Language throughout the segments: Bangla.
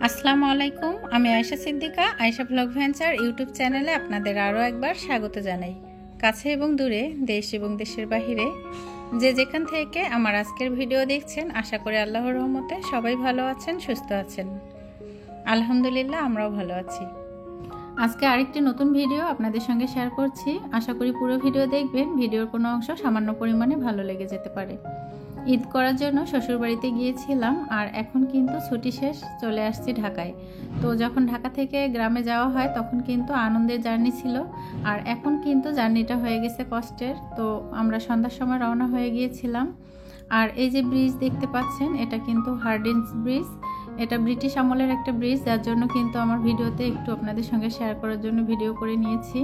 আসসালামু আলাইকুম। আমি Ayesha Siddiqa, Ayesha blog venture YouTube চ্যানেলে আপনাদের আরও একবার স্বাগত জানাই। কাছে এবং দূরে, দেশ এবং দেশের বাহিরে যে যেখান থেকে আমার আজকের ভিডিও দেখছেন, আশা করি আল্লাহর রহমতে সবাই ভালো আছেন, সুস্থ আছেন। আলহামদুলিল্লাহ, আমরাও ভালো আছি। আজকে আরেকটি নতুন ভিডিও আপনাদের সঙ্গে শেয়ার করছি। আশা করি পুরো ভিডিও দেখবেন। ভিডিওর কোনো অংশ সামান্য পরিমাণে ভালো লেগে যেতে পারে। ঈদ করার জন্য শ্বশুরবাড়িতে গিয়েছিলাম, আর এখন কিন্তু ছুটি শেষ, চলে আসছি ঢাকায়। তো যখন ঢাকা থেকে গ্রামে যাওয়া হয় তখন কিন্তু আনন্দের জার্নি ছিল, আর এখন কিন্তু জার্নিটা হয়ে গেছে কষ্টের। তো আমরা সন্ধ্যার সময় রওনা হয়ে গিয়েছিলাম। আর এই যে ব্রিজ দেখতে পাচ্ছেন, এটা কিন্তু হার্ডিঞ্জ ব্রিজ। এটা ব্রিটিশ আমলের একটা ব্রিজ, যার জন্য কিন্তু আমার ভিডিওতে একটু আপনাদের সঙ্গে শেয়ার করার জন্য ভিডিও করে নিয়েছি।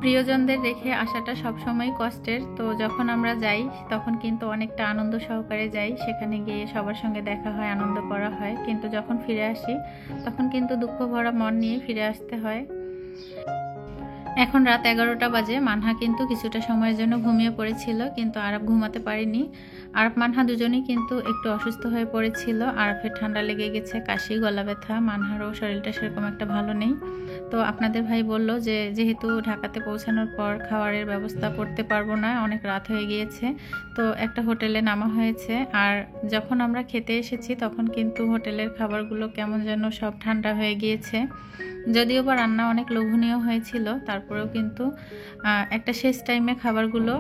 প্রিয়জনদের রেখে আসাটা সবসময় কষ্টের। তো যখন আমরা যাই তখন কিন্তু অনেকটা আনন্দ সহকারে যাই, সেখানে গিয়ে সবার সঙ্গে দেখা হয়, আনন্দ করা হয়। কিন্তু যখন ফিরে আসি তখন কিন্তু দুঃখ ভরা মন নিয়ে ফিরে আসতে হয়। এখন রাত 11টা বাজে। মানহা কিন্তু কিছুটা সময়ের জন্য ঘুমিয়ে পড়েছিল, কিন্তু আরব ঘুমাতে পারিনি। আরব মানহা দুজনেই কিন্তু একটু অসুস্থ হয়ে পড়েছিল। আরবের ঠান্ডা লেগে গেছে, কাশি, গলা ব্যথা। মানহারও শরীরটা সেরকম একটা ভালো নেই। তো আপনাদের ভাই বলল যে যেহেতু ঢাকাতে পৌঁছানোর পর খাবারের ব্যবস্থা করতে পারবো না, অনেক রাত হয়ে গিয়েছে, তো একটা হোটেলে নামা হয়েছে। আর যখন আমরা খেতে এসেছি তখন কিন্তু হোটেলের খাবারগুলো কেমন যেন সব ঠান্ডা হয়ে গিয়েছে। যদিও বা রান্না অনেক লোভনীয় হয়েছিল, তারপরেও কিন্তু একটা শেষ টাইমে খাবারগুলো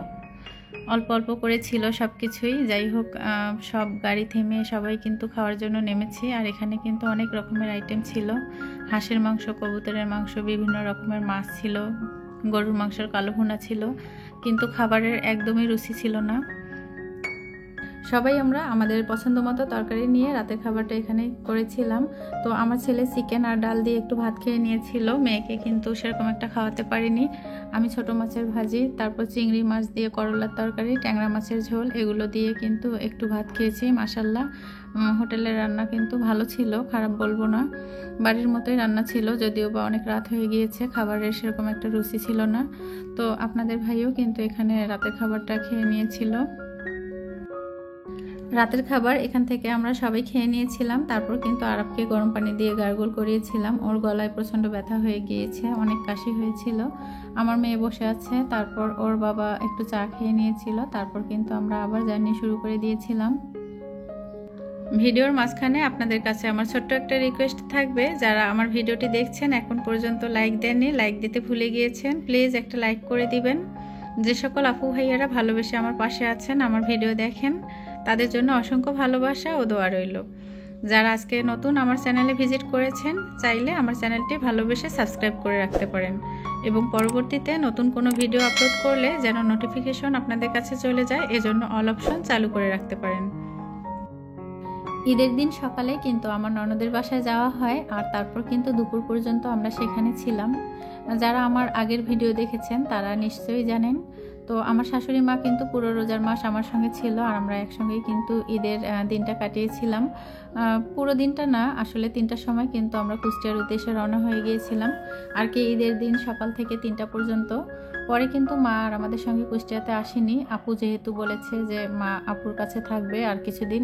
অল্প অল্প করে ছিল সব কিছুই। যাই হোক, সব গাড়ি থেমে সবাই কিন্তু খাওয়ার জন্য নেমেছি। আর এখানে কিন্তু অনেক রকমের আইটেম ছিল। হাঁসের মাংস, কবুতরের মাংস, বিভিন্ন রকমের মাছ ছিল, গরুর মাংসের কালো ভুনা ছিল, কিন্তু খাবারের একদমই রুচি ছিল না। সবাই আমরা আমাদের পছন্দ মতো তরকারি নিয়ে রাতের খাবারটা এখানে করেছিলাম। তো আমার ছেলে চিকেন আর ডাল দিয়ে একটু ভাত খেয়ে নিয়েছিল, মেয়েকে কিন্তু সেরকম একটা খাওয়াতে পারিনি। আমি ছোট মাছের ভাজি, তারপর চিংড়ি মাছ দিয়ে করলার তরকারি, ট্যাংরা মাছের ঝোল, এগুলো দিয়ে কিন্তু একটু ভাত খেয়েছি। মাশাল্লাহ, হোটেলের রান্না কিন্তু ভালো ছিল, খারাপ বলবো না। বাড়ির মতোই রান্না ছিল, যদিও বা অনেক রাত হয়ে গিয়েছে, খাবারের সেরকম একটা রুচি ছিল না। তো আপনাদের ভাইও কিন্তু এখানে রাতের খাবারটা খেয়ে নিয়েছিল। রাতের খাবার এখান থেকে আমরা সবাই খেয়ে নিয়েছিলাম। তারপর কিন্তু আরবকে গরম পানি দিয়ে গার্গল করিয়েছিলাম। ওর গলায় প্রচণ্ড ব্যথা হয়ে গিয়েছে, অনেক কাশি হয়েছিল। আমার মেয়ে বসে আছে, তারপর ওর বাবা একটু চা খেয়ে নিয়েছিল। তারপর কিন্তু আমরা আবার জার্নি শুরু করে দিয়েছিলাম। ভিডিওর মাঝখানে আপনাদের কাছে আমার ছোট্ট একটা রিকোয়েস্ট থাকবে, যারা আমার ভিডিওটি দেখছেন এখন পর্যন্ত লাইক দেননি, লাইক দিতে ভুলে গিয়েছেন, প্লিজ একটা লাইক করে দিবেন। যে সকল আপু ভাইয়ারা ভালোবেসে আমার পাশে আছেন, আমার ভিডিও দেখেন, তাদের জন্য অসংখ্য ভালোবাসা ও দোয়া রইল। যারা আজকে নতুন আমার চ্যানেলে ভিজিট করেছেন, চাইলে আমার চ্যানেলটি ভালোবেসে সাবস্ক্রাইব করে রাখতে পারেন, এবং পরবর্তীতে নতুন কোনো ভিডিও আপলোড করলে যেন নোটিফিকেশন আপনাদের কাছে চলে যায়, এজন্য অল অপশন চালু করে রাখতে পারেন। ঈদের দিন সকালে কিন্তু আমার ননদের বাসায় যাওয়া হয়, আর তারপর কিন্তু দুপুর পর্যন্ত আমরা সেখানে ছিলাম। যারা আমার আগের ভিডিও দেখেছেন তারা নিশ্চয়ই জানেন। তো আমার শাশুড়ি মা কিন্তু পুরো রোজার মাস আমার সঙ্গে ছিল, আর আমরা একসঙ্গেই কিন্তু ঈদের দিনটা কাটিয়েছিলাম। পুরো দিনটা না, আসলে 3টার সময় কিন্তু আমরা কুষ্টিয়ার উদ্দেশ্যে রওনা হয়ে গিয়েছিলাম আর কি, ঈদের দিন সকাল থেকে 3টা পর্যন্ত। পরে কিন্তু মা আর আমাদের সঙ্গে কুষ্টিয়াতে আসেনি, আপু যেহেতু বলেছে যে মা আপুর কাছে থাকবে আর কিছুদিন।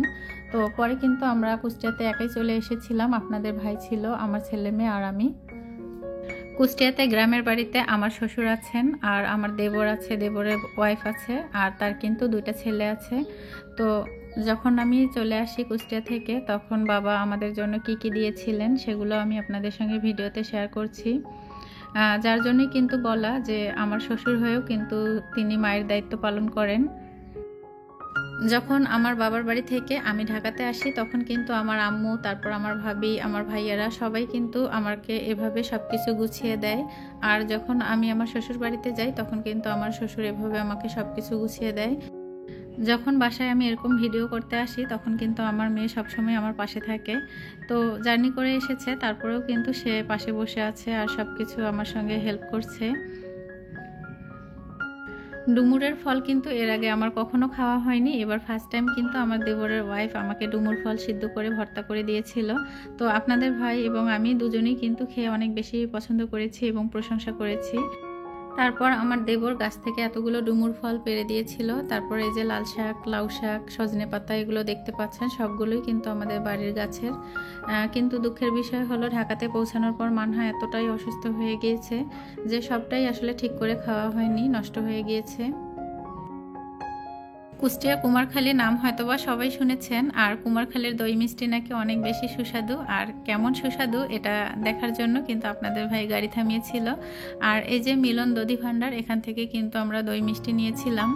তো পরে কিন্তু আমরা কুষ্টিয়াতে একাই চলে এসেছিলাম। আপনাদের ভাই ছিল, আমার ছেলে মেয়ে আর আমি। কুষ্টিয়াতে গ্রামের বাড়িতে আমার শ্বশুর আছেন, আর আমার দেবর আছে, দেবরের ওয়াইফ আছে, আর তার কিন্তু 2টা ছেলে আছে। তো যখন আমি চলে আসি কুষ্টিয়া থেকে, তখন বাবা আমাদের জন্য কি কি দিয়েছিলেন সেগুলো আমি আপনাদের সঙ্গে ভিডিওতে শেয়ার করছি। যার জন্যই কিন্তু বলা যে আমার শ্বশুর হয়েও কিন্তু তিনি মায়ের দায়িত্ব পালন করেন। যখন আমার বাবার বাড়ি থেকে আমি ঢাকাতে আসি তখন কিন্তু আমার আম্মু, তারপর আমার ভাবি, আমার ভাইয়ারা সবাই কিন্তু আমাকে এভাবে সব কিছু গুছিয়ে দেয়। আর যখন আমি আমার শ্বশুর বাড়িতে যাই তখন কিন্তু আমার শ্বশুর এভাবে আমাকে সব কিছু গুছিয়ে দেয়। যখন বাসায় আমি এরকম ভিডিও করতে আসি তখন কিন্তু আমার মেয়ে সবসময় আমার পাশে থাকে। তো জার্নি করে এসেছে, তারপরেও কিন্তু সে পাশে বসে আছে আর সব কিছু আমার সঙ্গে হেল্প করছে। ডুমুরের ফল কিন্তু এর আগে আমার কখনো খাওয়া হয়নি, এবার ফার্স্ট টাইম কিন্তু আমার দেবরের ওয়াইফ আমাকে ডুমুর ফল সিদ্ধ করে ভর্তা করে দিয়েছিল। তো আপনাদের ভাই এবং আমি দুজনেই কিন্তু খেয়ে অনেক বেশি পছন্দ করেছি এবং প্রশংসা করেছি। তারপর আমার দেবর গাছ থেকে এতগুলো ডুমুর ফল পেড়ে দিয়েছিল। তারপর এই যে লাল শাক, লাউ শাক, সজনে পাতা এগুলো দেখতে পাচ্ছেন সবগুলোই কিন্তু আমাদের বাড়ির গাছের। কিন্তু দুঃখের বিষয় হলো ঢাকাতে পৌঁছানোর পর মানহা এতটাই অসুস্থ হয়ে গিয়েছে যে সবটাই আসলে ঠিক করে খাওয়া হয়নি, নষ্ট হয়ে গিয়েছে। কুষ্টিয়া কুমারখালী নাম হয়তোবা সবাই শুনেছেন, আর কুমারখালীর দই মিষ্টি নাকি অনেক বেশি সুস্বাদু। আর কেমন সুস্বাদু এটা দেখার জন্য কিন্তু আপনাদের ভাই গাড়ি থামিয়েছিল। আর এই যে মিলন দধি ভাণ্ডার, এখান থেকে কিন্তু আমরা দই মিষ্টি নিয়েছিলাম।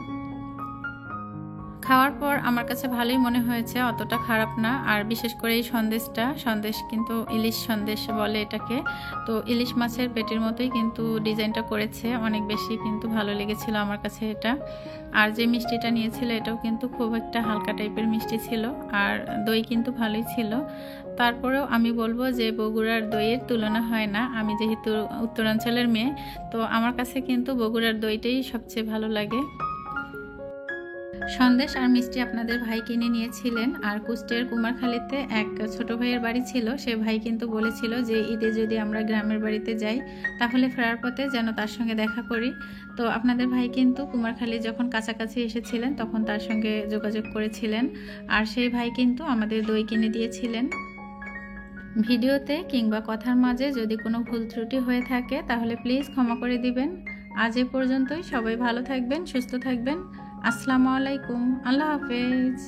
খাওয়ার পর আমার কাছে ভালোই মনে হয়েছে, অতটা খারাপ না। আর বিশেষ করে এই সন্দেশ কিন্তু ইলিশ সন্দেশ বলে এটাকে। তো ইলিশ মাছের পেটির মতোই কিন্তু ডিজাইনটা করেছে, অনেক বেশি কিন্তু ভালো লেগেছিল আমার কাছে এটা। আর যে মিষ্টিটা নিয়েছিল এটাও কিন্তু খুব একটা হালকা টাইপের মিষ্টি ছিল, আর দই কিন্তু ভালোই ছিল। তারপরেও আমি বলবো যে বগুড়ার দইয়ের তুলনা হয় না। আমি যেহেতু উত্তরাঞ্চলের মেয়ে, তো আমার কাছে কিন্তু বগুড়ার দইটাই সবচেয়ে ভালো লাগে। সন্দেশ আর মিষ্টি আপনাদের ভাই কিনে নিয়েছিলেন। আর কুষ্টিয়ার কুমারখালীতে এক ছোট ভাইয়ের বাড়ি ছিল, সে ভাই কিন্তু বলেছিল যে ঈদে যদি আমরা গ্রামের বাড়িতে যাই তাহলে ফেরার পথে যেন তার সঙ্গে দেখা করি। তো আপনাদের ভাই কিন্তু কুমারখালী যখন কাছাকাছি এসেছিলেন তখন তার সঙ্গে যোগাযোগ করেছিলেন, আর সেই ভাই কিন্তু আমাদের দই কিনে দিয়েছিলেন। ভিডিওতে কিংবা কথার মাঝে যদি কোনো ভুল ত্রুটি হয়ে থাকে তাহলে প্লিজ ক্ষমা করে দিবেন। আজ এ পর্যন্তই। সবাই ভালো থাকবেন, সুস্থ থাকবেন। আসসালামু আলাইকুম, আল্লাহ হাফেজ।